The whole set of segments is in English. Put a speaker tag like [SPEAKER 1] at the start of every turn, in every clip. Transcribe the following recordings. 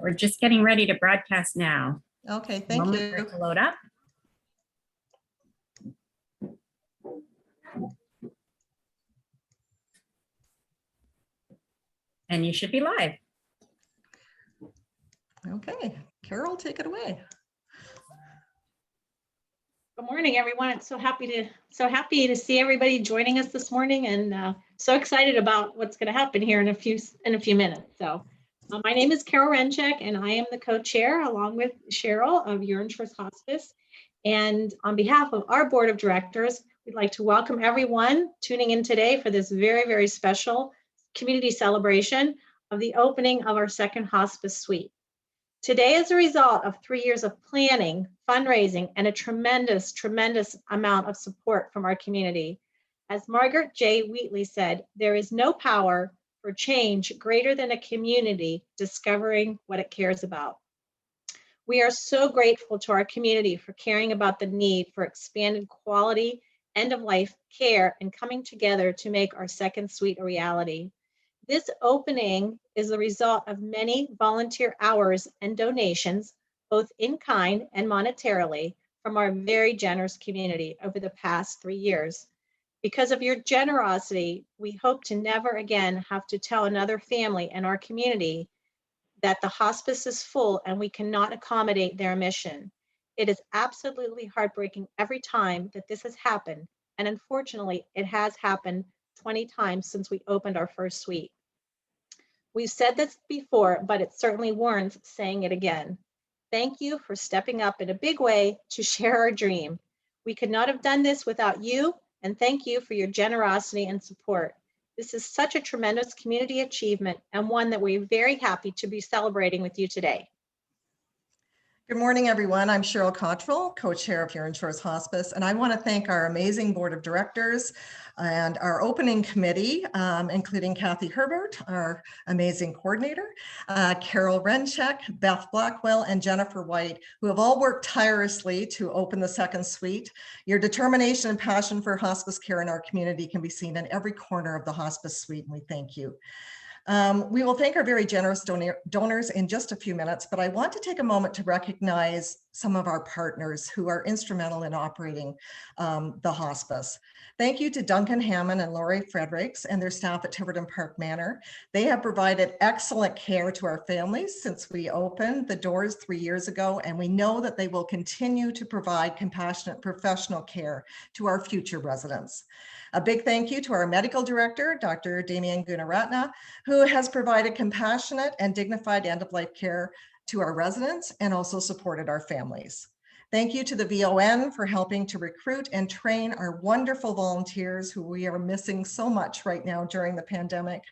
[SPEAKER 1] We're just getting ready to broadcast now.
[SPEAKER 2] Okay, thank
[SPEAKER 1] For
[SPEAKER 2] you.
[SPEAKER 1] it to load up. And you should be live.
[SPEAKER 2] Okay, Carol, take it away.
[SPEAKER 3] Good morning, everyone. It's so happy to see everybody joining us this morning, and so excited about what's going to happen here in a few minutes. So, my name is Carol Renchek, and I am the co-chair along with Cheryl of Huron Shores Hospice. And on behalf of our board of directors, we'd like to welcome everyone tuning in today for this very, very special community celebration of the opening of our second hospice suite. Today is a result of 3 years of planning, fundraising, and a tremendous, tremendous amount of support from our community. As Margaret J. Wheatley said, there is no power for change greater than a community discovering what it cares about. We are so grateful to our community for caring about the need for expanded quality, end-of-life care, and coming together to make our second suite a reality. This opening is the result of many volunteer hours and donations, both in kind and monetarily, from our very generous community over the past 3 years. Because of your generosity, we hope to never again have to tell another family in our community that the hospice is full and we cannot accommodate their mission. It is absolutely heartbreaking every time that this has happened, and unfortunately, it has happened 20 times since we opened our first suite. We've said this before, but it certainly warrants saying it again. Thank you for stepping up in a big way to share our dream. We could not have done this without you, and thank you for your generosity and support. This is such a tremendous community achievement and one that we're very happy to be celebrating with you today.
[SPEAKER 2] Good morning, everyone. I'm Cheryl Cottrell, co-chair of Huron Shores Hospice, and I want to thank our amazing board of directors and our opening committee, including Kathy Herbert, our amazing coordinator, Carol Renchek, Beth Blackwell, and Jennifer White, who have all worked tirelessly to open the second suite. Your determination and passion for hospice care in our community can be seen in every corner of the hospice suite, and we thank you. We will thank our very generous donors in just a few minutes, but I want to take a moment to recognize some of our partners who are instrumental in operating the hospice. Thank you to Duncan Hammond and Lori Fredericks and their staff at Tiverton Park Manor. They have provided excellent care to our families since we opened the doors 3 years ago, and we know that they will continue to provide compassionate professional care to our future residents. A big thank you to our medical director, Dr. Damian Gunaratna, who has provided compassionate and dignified end-of-life care to our residents and also supported our families. Thank you to the VON for helping to recruit and train our wonderful volunteers who we are missing so much right now during the pandemic.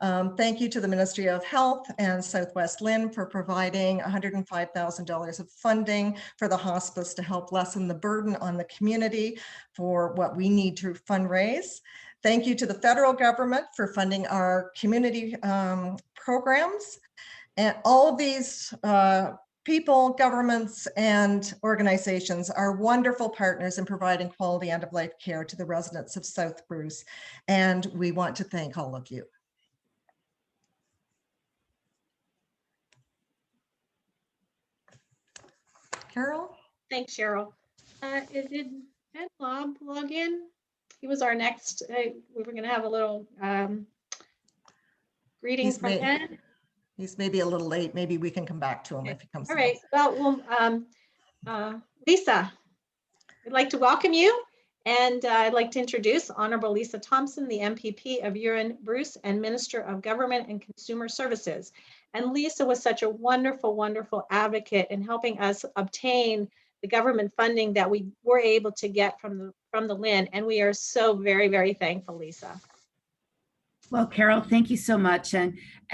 [SPEAKER 2] Thank you to the Ministry of Health and Southwest LHIN for providing $105,000 of funding for the hospice to help lessen the burden on the community for what we need to fundraise. Thank you to the federal government for funding our community programs. And all of these people, governments, and organizations are wonderful partners in providing quality end-of-life care to the residents of South Bruce. And we want to thank all of you. Carol?
[SPEAKER 3] Thanks, Cheryl. Did Ed log in? He was our next, we were going to have a little greetings from Ed.
[SPEAKER 2] He's maybe a little late. Maybe we can come back to him if he comes.
[SPEAKER 3] All right. Well, Lisa, I'd like to welcome you, and I'd like to introduce Honorable Lisa Thompson, the MPP of Huron Bruce and Minister of Government and Consumer Services. And Lisa was such a wonderful, wonderful advocate in helping us obtain the government funding that we were able to get from the LHIN, and we are so very, very thankful, Lisa.
[SPEAKER 4] Well, Carol, thank you so much.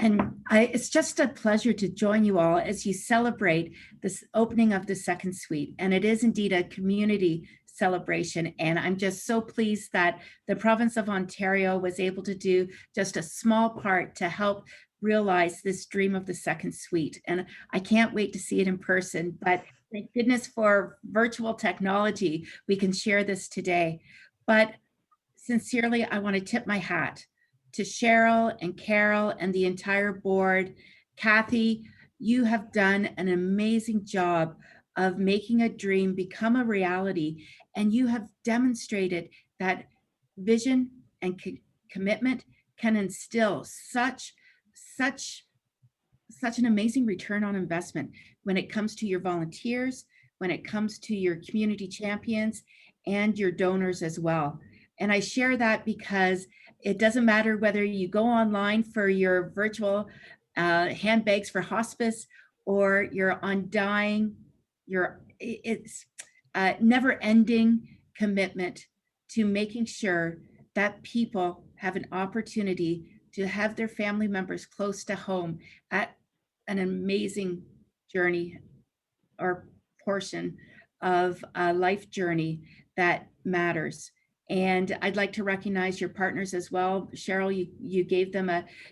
[SPEAKER 4] It's just a pleasure to join you all as you celebrate this opening of the second suite. And it is indeed a community celebration. And I'm just so pleased that the province of Ontario was able to do just a small part to help realize this dream of the second suite. And I can't wait to see it in person, but thank goodness for virtual technology, we can share this today. But sincerely, I want to tip my hat to Cheryl and Carol and the entire board. Kathy, you have done an amazing job of making a dream become a reality. And you have demonstrated that vision and commitment can instill such an amazing return on investment when it comes to your volunteers, when it comes to your community champions and your donors as well. And I share that because it doesn't matter whether you go online for your virtual handbags for hospice, or you're undying, it's a never-ending commitment to making sure that people have an opportunity to have their family members close to home at an amazing journey or portion of a life journey that matters. And I'd like to recognize your partners as well. Cheryl, you gave them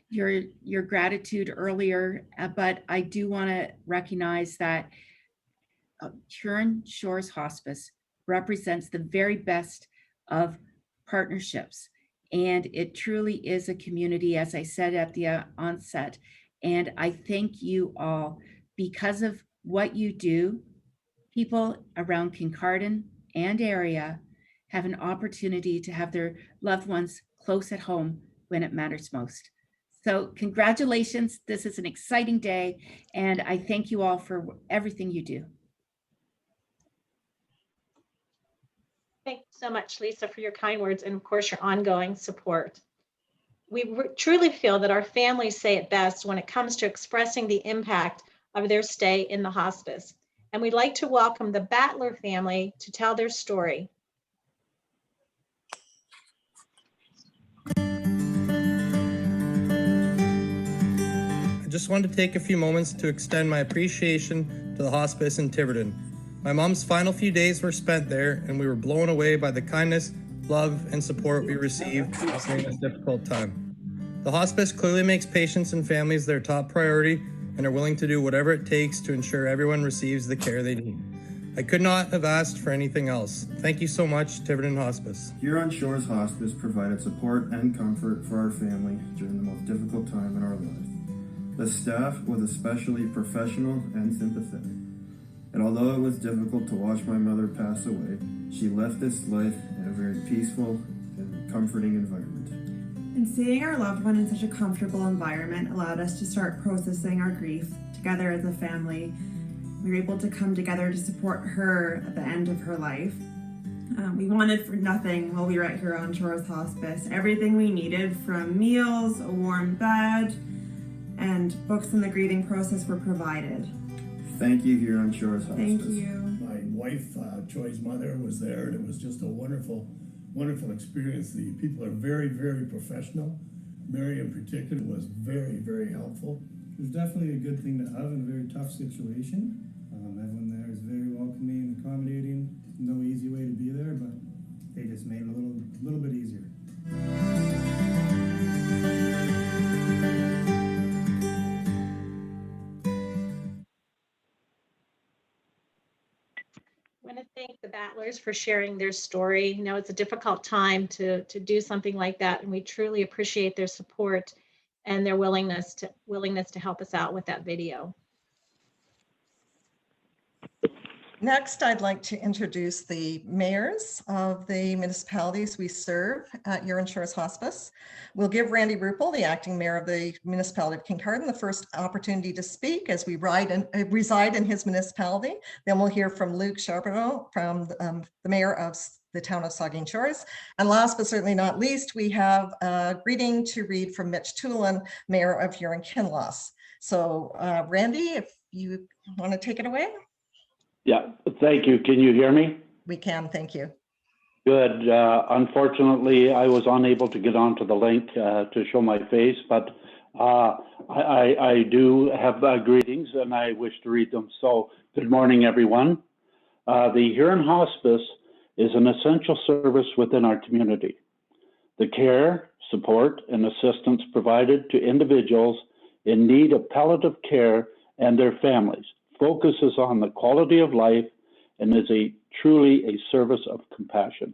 [SPEAKER 4] your gratitude earlier, but I do want to recognize that Huron Shores Hospice represents the very best of partnerships. And it truly is a community, as I said at the onset. And I thank you all. Because of what you do, people around Kincardine and area have an opportunity to have their loved ones close at home when it matters most. So congratulations. This is an exciting day. And I thank you all for everything you do.
[SPEAKER 3] Thank you so much, Lisa, for your kind words and, of course, your ongoing support. We truly feel that our families say it best when it comes to expressing the impact of their stay in the hospice. And we'd like to welcome the Battler family to tell their story.
[SPEAKER 5] I just wanted to take a few moments to extend my appreciation to the hospice in Tiverton. My mom's final few days were spent there, and we were blown away by the kindness, love, and support we received during this difficult time. The hospice clearly makes patients and families their top priority and are willing to do whatever it takes to ensure everyone receives the care they need. I could not have asked for anything else. Thank you so much, Tiverton Hospice.
[SPEAKER 6] Huron Shores Hospice provided support and comfort for our family during the most difficult time in our lives. The staff was especially professional and sympathetic. And although it was difficult to watch my mother pass away, she left this life in a very peaceful and comforting environment.
[SPEAKER 7] And seeing our loved one in such a comfortable environment allowed us to start processing our grief together as a family. We were able to come together to support her at the end of her life. We wanted for nothing while we were at Huron Shores Hospice. Everything we needed, from meals, a warm bed, and books in the grieving process, were provided.
[SPEAKER 6] Thank you, Huron Shores Hospice.
[SPEAKER 7] Thank you.
[SPEAKER 8] My wife, Joy's mother, was there, and it was just a wonderful experience. The people are very, very professional. Mary in particular was very, very helpful.
[SPEAKER 9] It was definitely a good thing to have in a very tough situation. Everyone there is very welcoming and accommodating. No easy way to be there, but they just made it a little bit easier.
[SPEAKER 3] I want to thank the Battlers for sharing their story. You know, it's a difficult time to do something like that, and we truly appreciate their support and their willingness to help us out with that video.
[SPEAKER 2] Next, I'd like to introduce the mayors of the municipalities we serve at Huron Shores Hospice. We'll give Randy Ruppel, the acting mayor of the municipality of Kincardine, the first opportunity to speak as we reside in his municipality. Then we'll hear from Luke Charbonneau, from the mayor of the town of Saugeen Shores. And last but certainly not least, we have a greeting to read from Mitch Tulin, mayor of Huron-Kinloss. So Randy, if you want to take it away.
[SPEAKER 10] Yeah, thank you. Can you hear me?
[SPEAKER 2] We can, thank you.
[SPEAKER 10] Good. Unfortunately, I was unable to get onto the link to show my face, but I do have greetings and I wish to read them. So good morning, everyone. The Huron Hospice is an essential service within our community. The care, support, and assistance provided to individuals in need of palliative care and their families focuses on the quality of life and is truly a service of compassion.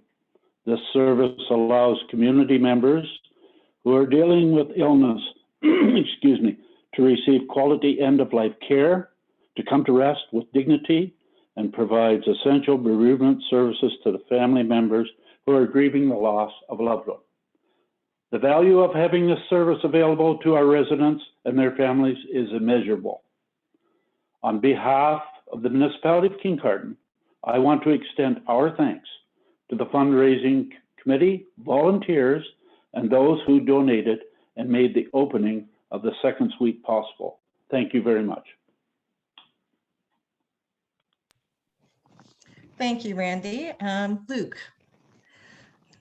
[SPEAKER 10] This service allows community members who are dealing with illness, excuse me, to receive quality end-of-life care, to come to rest with dignity, and provides essential bereavement services to the family members who are grieving the loss of a loved one. The value of having this service available to our residents and their families is immeasurable. On behalf of the municipality of Kincardine, I want to extend our thanks to the fundraising committee, volunteers, and those who donated and made the opening of the second suite possible. Thank you very much.
[SPEAKER 2] Thank you, Randy. Luke.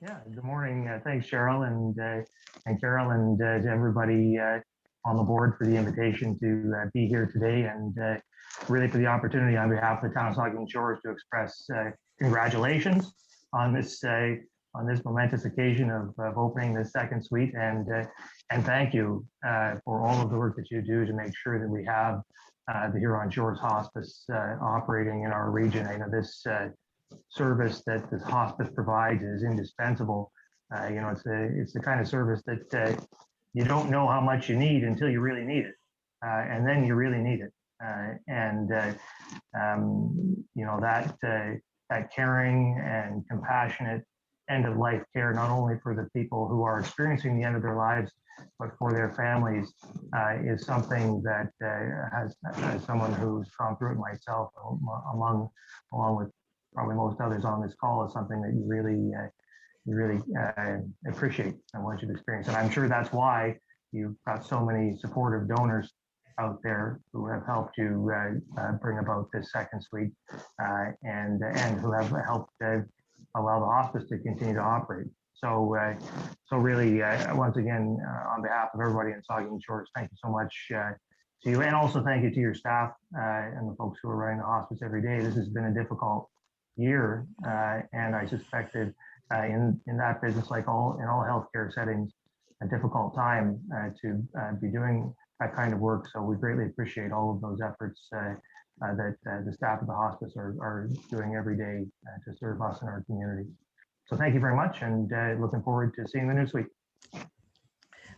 [SPEAKER 11] Yeah, good morning. Thanks, Cheryl and Carol, and to everybody on the board for the invitation to be here today, and really for the opportunity on behalf of the town of Saugeen Shores to express congratulations on this momentous occasion of opening the second suite, and thank you for all of the work that you do to make sure that we have the Huron Shores Hospice operating in our region. I know this service that this hospice provides is indispensable. You know, it's the kind of service that you don't know how much you need until you really need it, and then you really need it. You know, that caring and compassionate end of life care, not only for the people who are experiencing the end of their lives, but for their families, is something that as someone who's gone through it myself, along with probably most others on this call, is something that you really appreciate and what you've experienced. And I'm sure that's why you've got so many supportive donors out there who have helped you bring about this second suite, and who have helped allow the hospice to continue to operate. So really, once again, on behalf of everybody in Saugeen Shores, thank you so much to you, and also thank you to your staff and the folks who are running the hospice every day. This has been a difficult year, and I suspect that in that business, like in all healthcare settings, a difficult time to be doing that kind of work. So we greatly appreciate all of those efforts that the staff of the hospice are doing every day to serve us in our community. So thank you very much, and looking forward to seeing the new suite.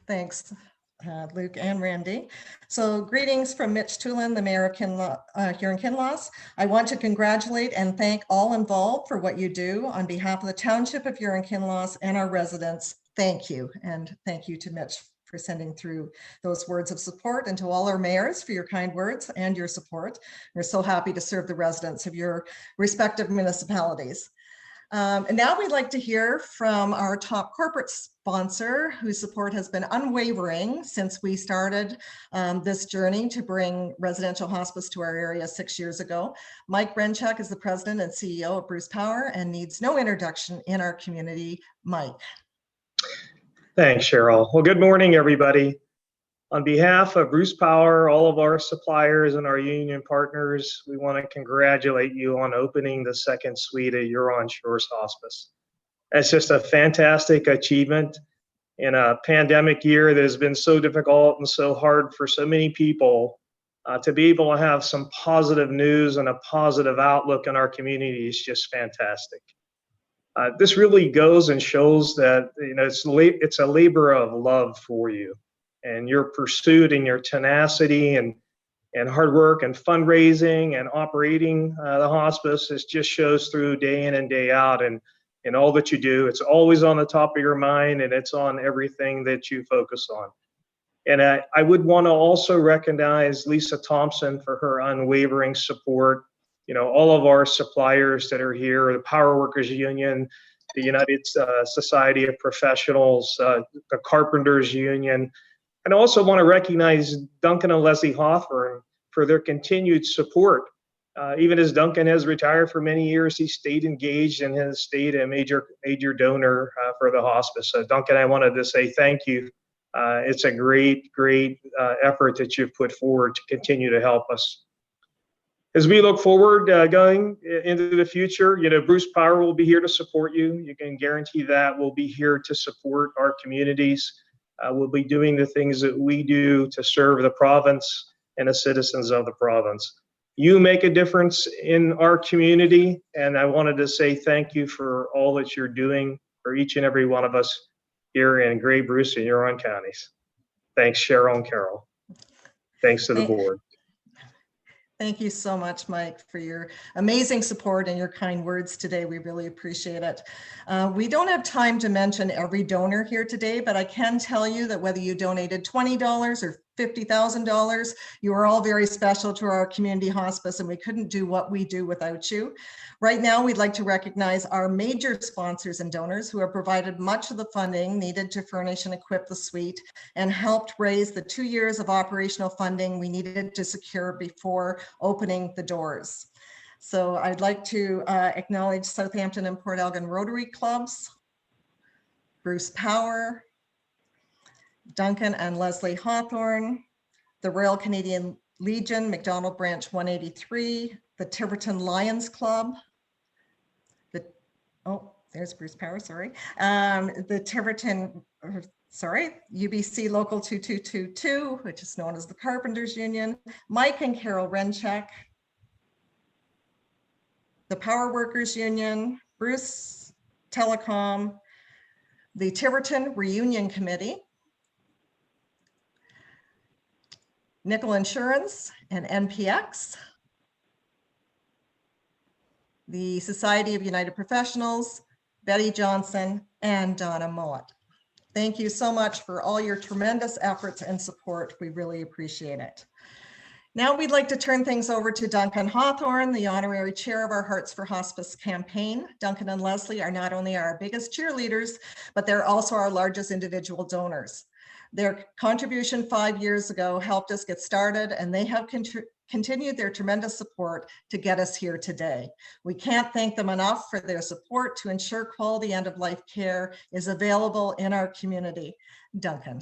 [SPEAKER 2] Thanks, Luke and Randy. So greetings from Mitch Tulin, the mayor of Huron-Kinloss. I want to congratulate and thank all involved for what you do on behalf of the township of Huron-Kinloss and our residents. Thank you. And thank you to Mitch for sending through those words of support, and to all our mayors for your kind words and your support. We're so happy to serve the residents of your respective municipalities. And now we'd like to hear from our top corporate sponsor, whose support has been unwavering since we started this journey to bring residential hospice to our area 6 years ago. Mike Renchuk is the president and CEO of Bruce Power and needs no introduction in our community. Mike.
[SPEAKER 12] Thanks, Cheryl. Well, good morning, everybody. On behalf of Bruce Power, all of our suppliers and our union partners, we want to congratulate you on opening the second suite at Huron Shores Hospice. It's just a fantastic achievement in a pandemic year that has been so difficult and so hard for so many people. To be able to have some positive news and a positive outlook in our community is just fantastic. This really goes and shows that, you know, it's a labor of love for you, and your pursuit and your tenacity and hard work and fundraising and operating the hospice. It just shows through day in and day out, and in all that you do. It's always on the top of your mind, and it's on everything that you focus on. And I would want to also recognize Lisa Thompson for her unwavering support. You know, all of our suppliers that are here, the Power Workers Union, the United Society of Professionals, the Carpenters Union. And I also want to recognize Duncan and Leslie Hawthorne for their continued support. Even as Duncan has retired for many years, he stayed engaged and has stayed a major donor for the hospice. So Duncan, I wanted to say thank you. It's a great effort that you've put forward to continue to help us. As we look forward going into the future, you know, Bruce Power will be here to support you. You can guarantee that. We'll be here to support our communities. We'll be doing the things that we do to serve the province and the citizens of the province. You make a difference in our community, and I wanted to say thank you for all that you're doing for each and every one of us here in Grey Bruce and Huron counties. Thanks, Cheryl and Carol. Thanks to the board.
[SPEAKER 2] Thank you so much, Mike, for your amazing support and your kind words today. We really appreciate it. We don't have time to mention every donor here today, but I can tell you that whether you donated $20 or $50,000, you are all very special to our community hospice, and we couldn't do what we do without you. Right now, we'd like to recognize our major sponsors and donors who have provided much of the funding needed to furnish and equip the suite and helped raise the 2 years of operational funding we needed to secure before opening the doors. So I'd like to acknowledge Southampton and Port Elgin Rotary Clubs, Bruce Power, Duncan and Leslie Hawthorne, the Royal Canadian Legion, McDonald Branch 183, the Tiverton Lions Club, there's Bruce Power, sorry, the Tiverton, UBC Local 2222, which is known as the Carpenters Union, Mike and Carol Renchek, the Power Workers Union, Bruce Telecom, the Tiverton Reunion Committee, Nickel Insurance and NPX, the Society of United Professionals, Betty Johnson, and Donna Mowat. Thank you so much for all your tremendous efforts and support. We really appreciate it. Now we'd like to turn things over to Duncan Hawthorne, the honorary chair of our Hearts for Hospice campaign. Duncan and Leslie are not only our biggest cheerleaders, but they're also our largest individual donors. Their contribution 5 years ago helped us get started, and they have continued their tremendous support to get us here today. We can't thank them enough for their support to ensure quality end-of-life care is available in our community. Duncan.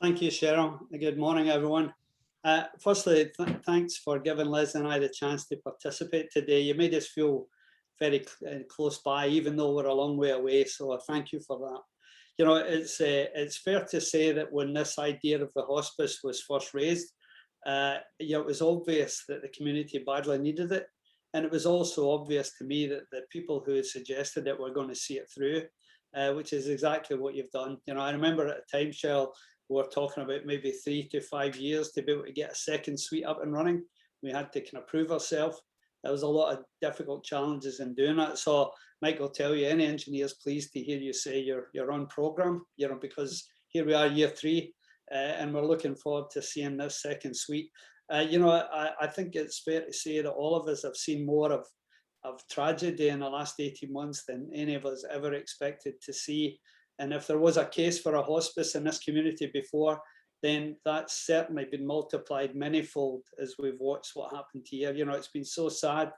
[SPEAKER 13] Thank you, Cheryl. Good morning, everyone. Firstly, thanks for giving Liz and I the chance to participate today. You made us feel very close by, even though we're a long way away, so thank you for that. You know, it's fair to say that when this idea of the hospice was first raised, it was obvious that the community badly needed it. And it was also obvious to me that the people who had suggested it were going to see it through, which is exactly what you've done. You know, I remember at the time, Cheryl, we were talking about maybe 3 to 5 years to be able to get a second suite up and running. We had to kind of prove ourselves. There was a lot of difficult challenges in doing that. So Mike will tell you, any engineer's pleased to hear you say you're on program, you know, because here we are year 3, and we're looking forward to seeing this second suite. You know, I think it's fair to say that all of us have seen more of tragedy in the last 18 months than any of us ever expected to see. And if there was a case for a hospice in this community before, then that's certainly been multiplied manyfold as we've watched what happened here. You know, it's been so sad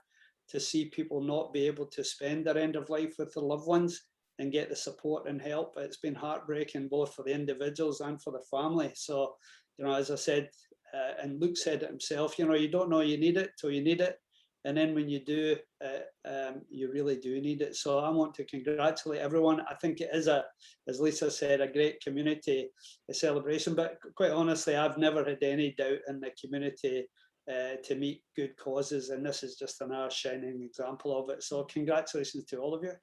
[SPEAKER 13] to see people not be able to spend their end of life with their loved ones and get the support and help. It's been heartbreaking both for the individuals and for the family. So, you know, as I said, and Luke said it himself, you know, you don't know you need it till you need it. And then when you do, you really do need it. So I want to congratulate everyone. I think it is, as Lisa said, a great community celebration. But quite honestly, I've never had any doubt in the community to meet good causes. And this is just another shining example of it. So congratulations to all of you.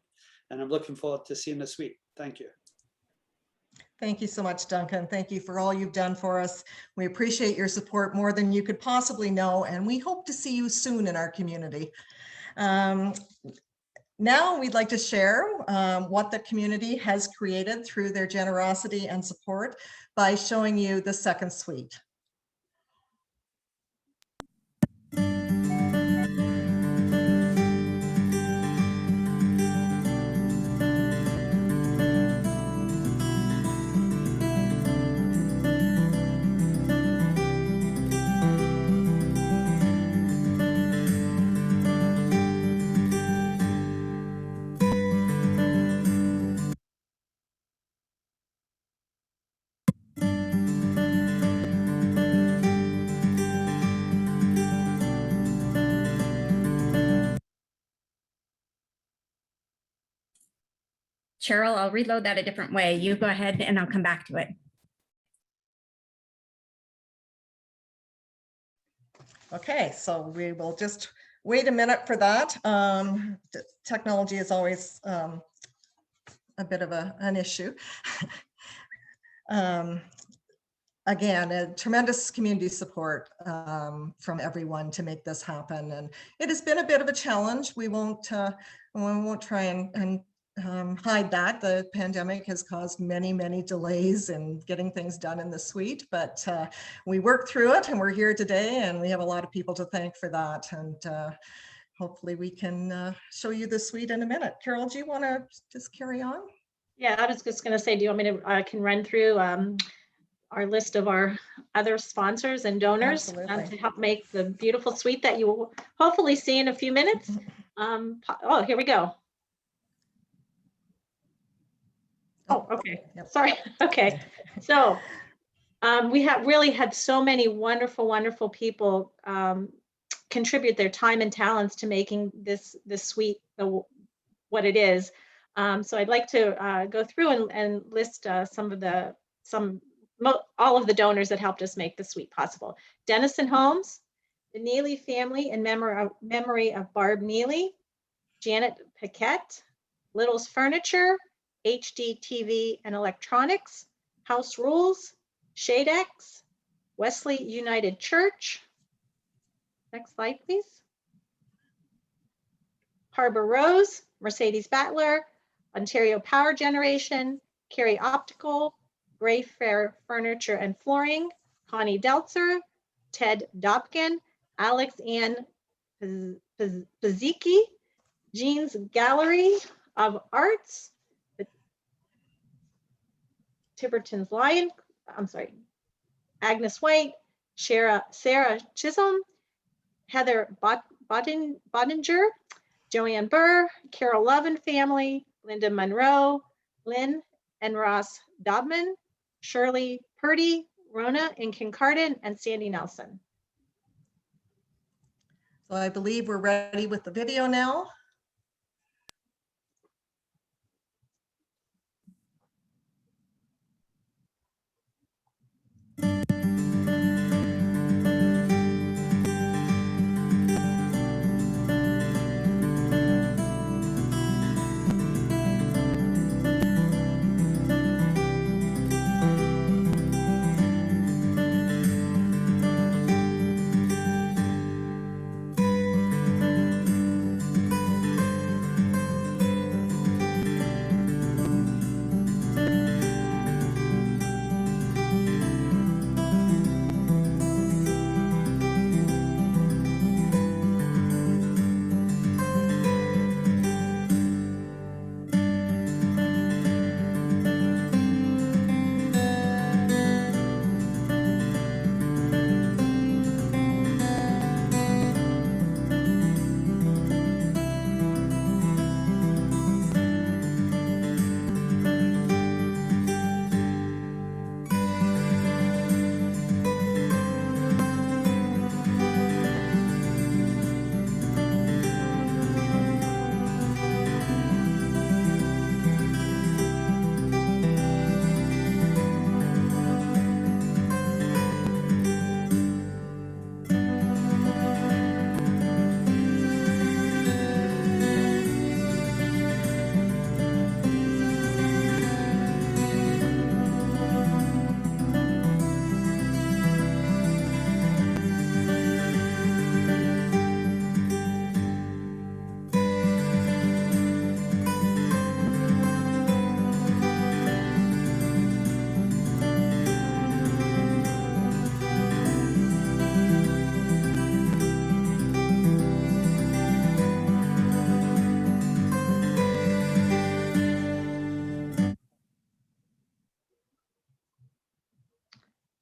[SPEAKER 13] And I'm looking forward to seeing the suite. Thank you.
[SPEAKER 2] Thank you so much, Duncan. Thank you for all you've done for us. We appreciate your support more than you could possibly know, and we hope to see you soon in our community. Now we'd like to share what the community has created through their generosity and support by showing you the second suite.
[SPEAKER 1] Cheryl, I'll reload that a different way. You go ahead and I'll come back to it.
[SPEAKER 2] Okay, so we will just wait a minute for that. Technology is always a bit of an issue. again, a tremendous community support from everyone to make this happen. And it has been a bit of a challenge. We won't try and hide that. The pandemic has caused many, many delays in getting things done in the suite, but we worked through it and we're here today, and we have a lot of people to thank for that. And hopefully we can show you the suite in a minute. Carol, do you want to just carry on?
[SPEAKER 3] Yeah, I was just going to say, do you want me to, I can run through our list of our other sponsors and donors to help make the beautiful suite that you will hopefully see in a few minutes. Oh, here we go. Oh, okay. Yep. Sorry. Okay. So we have really had so many wonderful, wonderful people contribute their time and talents to making this suite what it is. So I'd like to go through and list all of the donors that helped us make the suite possible. Dennison Homes, the Neely family in memory of Barb Neely, Janet Paquette, Little's Furniture, HD TV and Electronics, House Rules, Shadex, Wesley United Church. Next slide, please. Harbor Rose, Mercedes Battler, Ontario Power Generation, Carey Optical, Gray Fair Furniture and Flooring, Connie Deltzer, Ted Dobkin, Alex Ann Pazicki, Jean's Gallery of Arts, Tiverton's Lion, Agnes White, Sarah Chisholm, Heather Bottinger, Joanne Burr, Carol Love and family, Linda Monroe, Lynn and Ross Dobman, Shirley Purdy, Rona in Kincardine, and Sandy Nelson.
[SPEAKER 2] So I believe we're ready with the video now.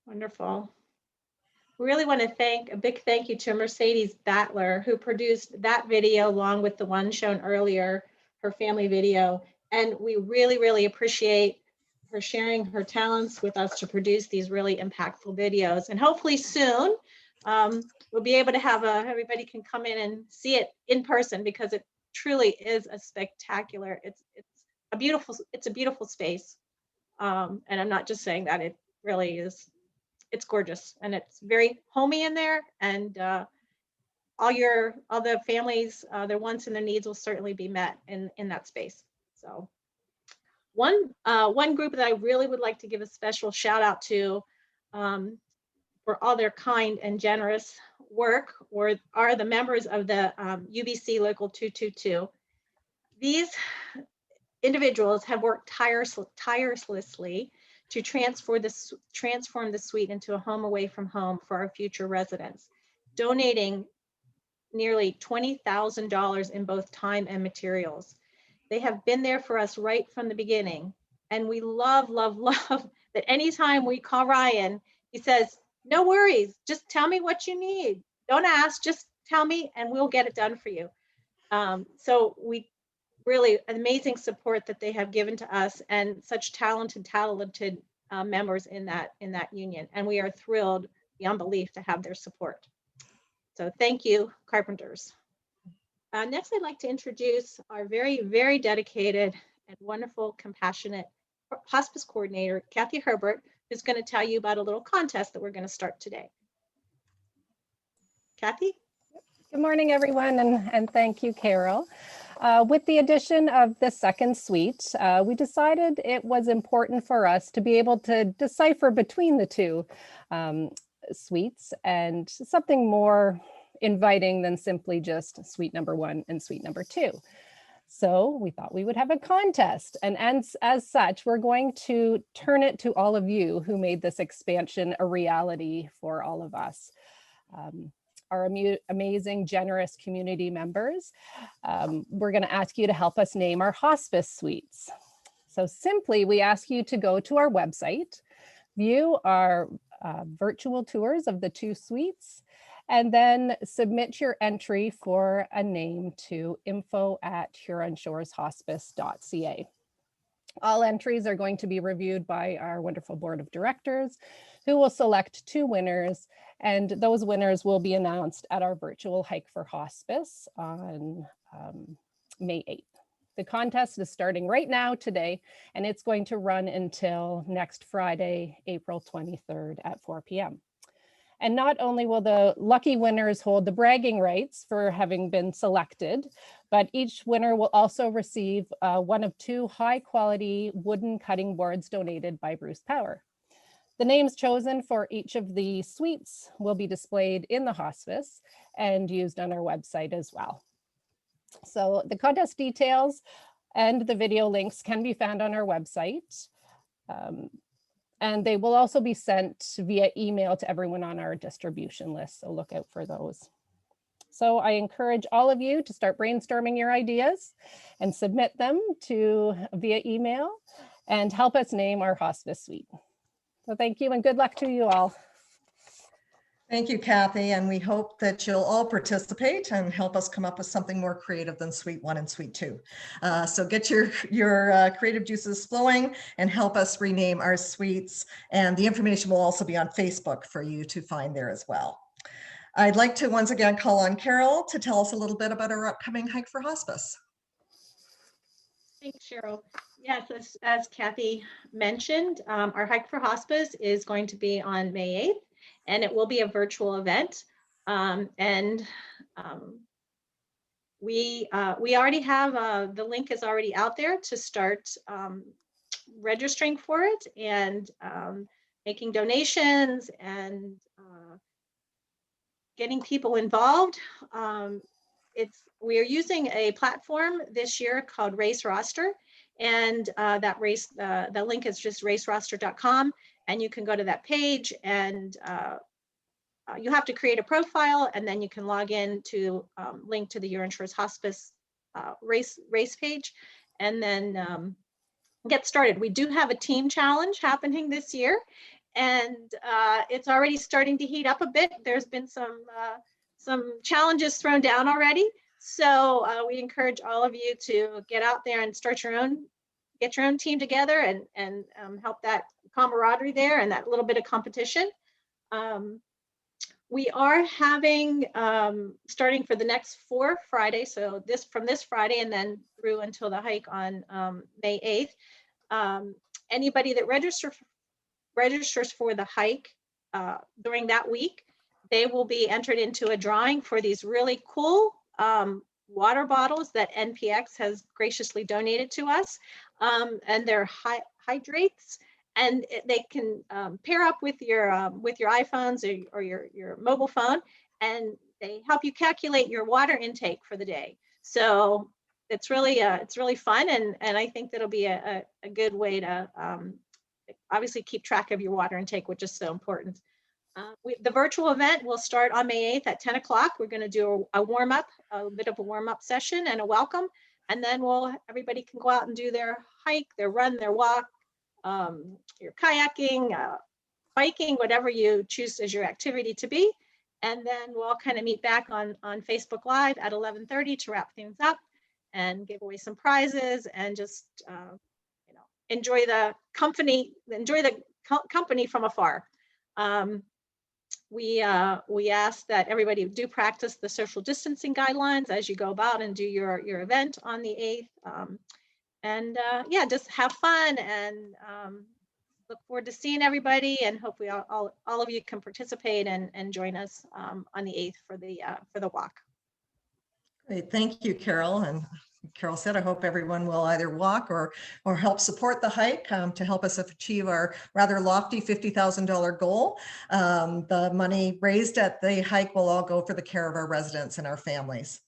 [SPEAKER 3] Wonderful. We really want to thank, a big thank you to Mercedes Battler, who produced that video along with the one shown earlier, her family video. And we really, really appreciate her sharing her talents with us to produce these really impactful videos. And hopefully soon, we'll be able to have everybody can come in and see it in person, because it truly is a spectacular, it's a beautiful space. And I'm not just saying that, it really is. It's gorgeous, and it's very homey in there, and all the families, their wants and their needs will certainly be met in that space. So one group that I really would like to give a special shout out to for all their kind and generous work, or are the members of the UBC Local 222. These individuals have worked tirelessly to transform the suite into a home away from home for our future residents, donating nearly $20,000 in both time and materials. They have been there for us right from the beginning. And we love that anytime we call Ryan, he says, no worries, just tell me what you need. Don't ask, just tell me and we'll get it done for you. So we really amazing support that they have given to us, and such talented members in that union. And we are thrilled beyond belief to have their support. So thank you, Carpenters. Next, I'd like to introduce our very, very dedicated and wonderful, compassionate hospice coordinator, Kathy Herbert, who's going to tell you about a little contest that we're going to start today. Kathy?
[SPEAKER 14] Good morning, everyone, and thank you, Carol. With the addition of the second suite, we decided it was important for us to be able to decipher between the two suites and something more inviting than simply just suite number 1 and suite number 2. So we thought we would have a contest, and as such, we're going to turn it to all of you who made this expansion a reality for all of us. Our amazing, generous community members, we're going to ask you to help us name our hospice suites. So simply, we ask you to go to our website, view our virtual tours of the 2 suites, and then submit your entry for a name to info@HuronShoresHospice.ca. All entries are going to be reviewed by our wonderful board of directors, who will select 2 winners, and those winners will be announced at our virtual Hike for Hospice on May 8th. The contest is starting right now today, and it's going to run until next Friday, April 23rd at 4 p.m. And not only will the lucky winners hold the bragging rights for having been selected, but each winner will also receive one of 2 high-quality wooden cutting boards donated by Bruce Power. The names chosen for each of the suites will be displayed in the hospice and used on our website as well. So the contest details and the video links can be found on our website. And they will also be sent via email to everyone on our distribution list, so look out for those. So I encourage all of you to start brainstorming your ideas and submit them via email and help us name our hospice suite. So thank you and good luck to you all.
[SPEAKER 2] Thank you, Kathy, and we hope that you'll all participate and help us come up with something more creative than suite 1 and suite 2. So get your creative juices flowing and help us rename our suites. And the information will also be on Facebook for you to find there as well. I'd like to once again call on Carol to tell us a little bit about our upcoming Hike for Hospice.
[SPEAKER 3] Thanks, Cheryl. Yes, as Kathy mentioned, our Hike for Hospice is going to be on May 8th. And it will be a virtual event. We already have, the link is already out there to start registering for it and making donations and getting people involved. We are using a platform this year called Race Roster, and the link is just raceroster.com. And you can go to that page and you have to create a profile, and then you can log in to link to the Huron Shores Hospice race page, and then get started. We do have a team challenge happening this year, and it's already starting to heat up a bit. There's been some challenges thrown down already. So we encourage all of you to get out there and get your own team together and help that camaraderie there and that little bit of competition. We are having, starting for the next 4 Fridays, so from this Friday and then through until the hike on May 8th, anybody that registers for the hike during that week, they will be entered into a drawing for these really cool water bottles that NPX has graciously donated to us, and they're hydrates, and they can pair up with your iPhones or your mobile phone, and they help you calculate your water intake for the day. So it's really fun, and I think that'll be a good way to obviously keep track of your water intake, which is so important. The virtual event will start on May 8th at 10 o'clock. We're going to do a warm-up, a bit of a warm-up session and a welcome, and then everybody can go out and do their hike, their run, their walk, your kayaking, biking, whatever you choose as your activity to be. And then we'll kind of meet back on Facebook Live at 11:30 to wrap things up and give away some prizes and just enjoy the company from afar. We ask that everybody do practice the social distancing guidelines as you go about and do your event on the 8th. Yeah, just have fun and look forward to seeing everybody, and hopefully all of you can participate and join us on the 8th for the walk.
[SPEAKER 2] Great, thank you, Carol. And Carol said, I hope everyone will either walk or help support the hike to help us achieve our rather lofty $50,000 goal. The money raised at the hike will all go for the care of our residents and our families.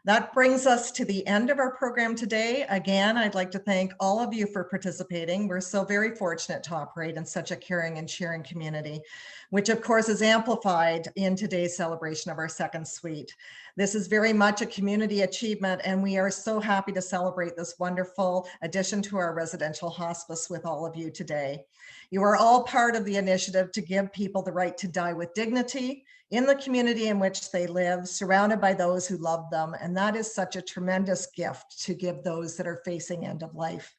[SPEAKER 2] That brings us to the end of our program today. Again, I'd like to thank all of you for participating. We're so very fortunate to operate in such a caring and sharing community, which of course is amplified in today's celebration of our second suite. This is very much a community achievement, and we are so happy to celebrate this wonderful addition to our residential hospice with all of you today. You are all part of the initiative to give people the right to die with dignity in the community in which they live, surrounded by those who love them. And that is such a tremendous gift to give those that are facing end of life.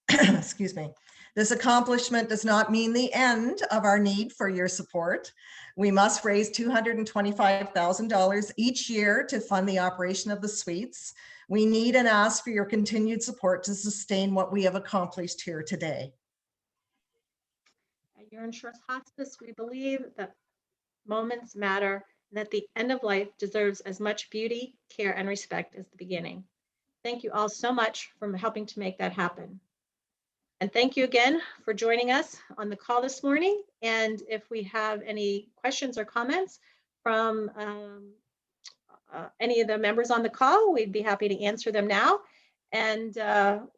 [SPEAKER 2] Excuse me. This accomplishment does not mean the end of our need for your support. We must raise $225,000 each year to fund the operation of the suites. We need and ask for your continued support to sustain what we have accomplished here today.
[SPEAKER 3] At Huron Shores Hospice, we believe that moments matter and that the end of life deserves as much beauty, care, and respect as the beginning. Thank you all so much for helping to make that happen. And thank you again for joining us on the call this morning. And if we have any questions or comments from any of the members on the call, we'd be happy to answer them now. And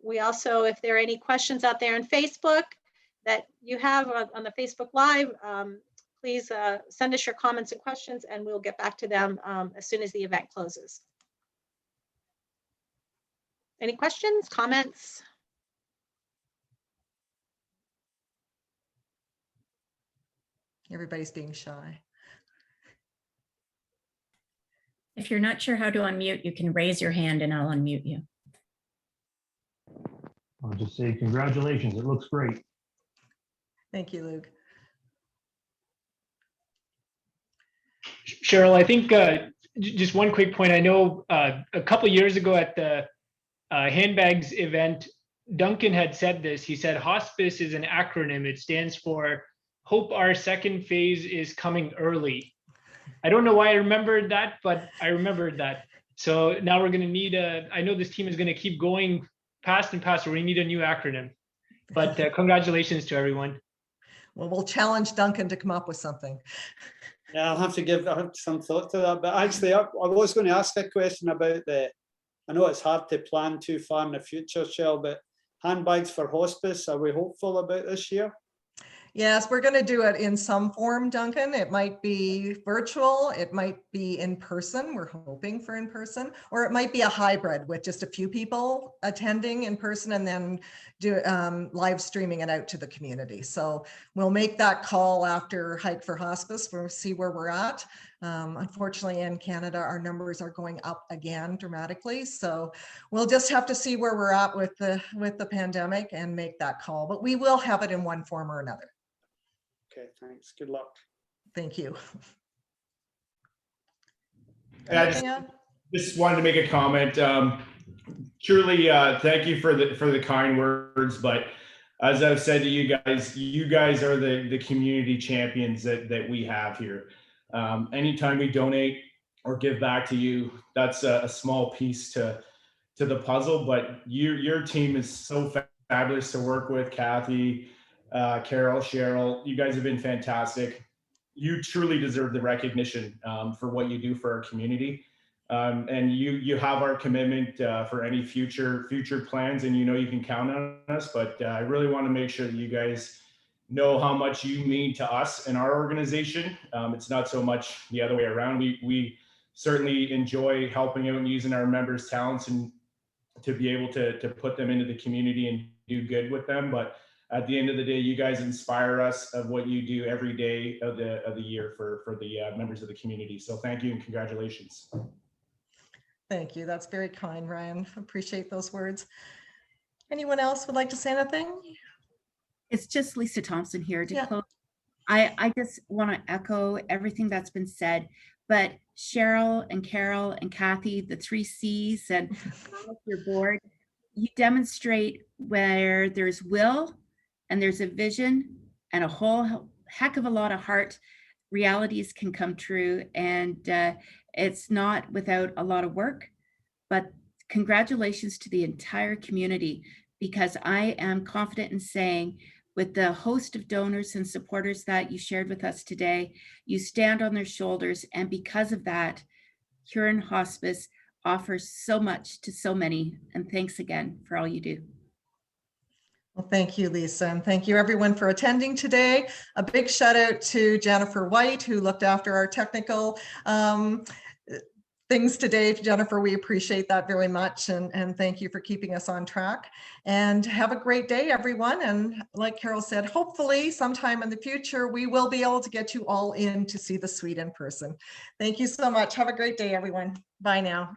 [SPEAKER 3] we also, if there are any questions out there on Facebook that you have on the Facebook Live, please send us your comments and questions, and we'll get back to them as soon as the event closes. Any questions, comments?
[SPEAKER 2] Everybody's being shy.
[SPEAKER 1] If you're not sure how to unmute, you can raise your hand and I'll unmute you.
[SPEAKER 11] I'll just say congratulations. It looks great.
[SPEAKER 2] Thank you, Luke.
[SPEAKER 15] Cheryl, I think just one quick point. I know a couple years ago at the handbags event, Duncan had said this. He said hospice is an acronym. It stands for Hope Our Second Phase is Coming Early. I don't know why I remembered that, but I remembered that. So now we're going to need I know this team is going to keep going past and past, so we need a new acronym. But congratulations to everyone.
[SPEAKER 2] Well, we'll challenge Duncan to come up with something.
[SPEAKER 13] Yeah, I'll have to give some thought to that. But actually, I was going to ask a question about I know it's hard to plan too far in the future, Cheryl, but handbags for hospice, are we hopeful about this year?
[SPEAKER 2] Yes, we're going to do it in some form, Duncan. It might be virtual, it might be in person. We're hoping for in person, or it might be a hybrid with just a few people attending in person and then do live streaming it out to the community. So we'll make that call after Hike for Hospice. We'll see where we're at. Unfortunately, in Canada, our numbers are going up again dramatically. So we'll just have to see where we're at with the pandemic and make that call. But we will have it in one form or another.
[SPEAKER 13] Okay, thanks. Good luck.
[SPEAKER 2] Thank you.
[SPEAKER 16] I just wanted to make a comment. Truly, thank you for the kind words. But as I've said to you guys are the community champions that we have here. Anytime we donate or give back to you, that's a small piece to the puzzle. But your team is so fabulous to work with, Kathy, Carol, Cheryl, you guys have been fantastic. You truly deserve the recognition for what you do for our community. And you have our commitment for any future plans, and you know you can count on us. But I really want to make sure that you guys know how much you mean to us and our organization. It's not so much the other way around. We certainly enjoy helping out and using our members' talents and to be able to put them into the community and do good with them. But at the end of the day, you guys inspire us of what you do every day of the year for the members of the community. So thank you and congratulations.
[SPEAKER 2] Thank you. That's very kind, Ryan. Appreciate those words. Anyone else would like to say anything?
[SPEAKER 4] It's just Lisa Thompson here to
[SPEAKER 2] Yeah.
[SPEAKER 4] close. I just want to echo everything that's been said, but Cheryl and Carol and Kathy, the 3 C's and all of your board, you demonstrate where there's will and there's a vision and a whole heck of a lot of heart, realities can come true. And it's not without a lot of work, but congratulations to the entire community, because I am confident in saying, with the host of donors and supporters that you shared with us today, you stand on their shoulders. And because of that, Huron Hospice offers so much to so many. And thanks again for all you do.
[SPEAKER 2] Well, thank you, Lisa, and thank you everyone for attending today. A big shout out to Jennifer White, who looked after our technical things today. Jennifer, we appreciate that very much, and thank you for keeping us on track. And have a great day, everyone. And like Carol said, hopefully sometime in the future, we will be able to get you all in to see the suite in person. Thank you so much. Have a great day, everyone. Bye now.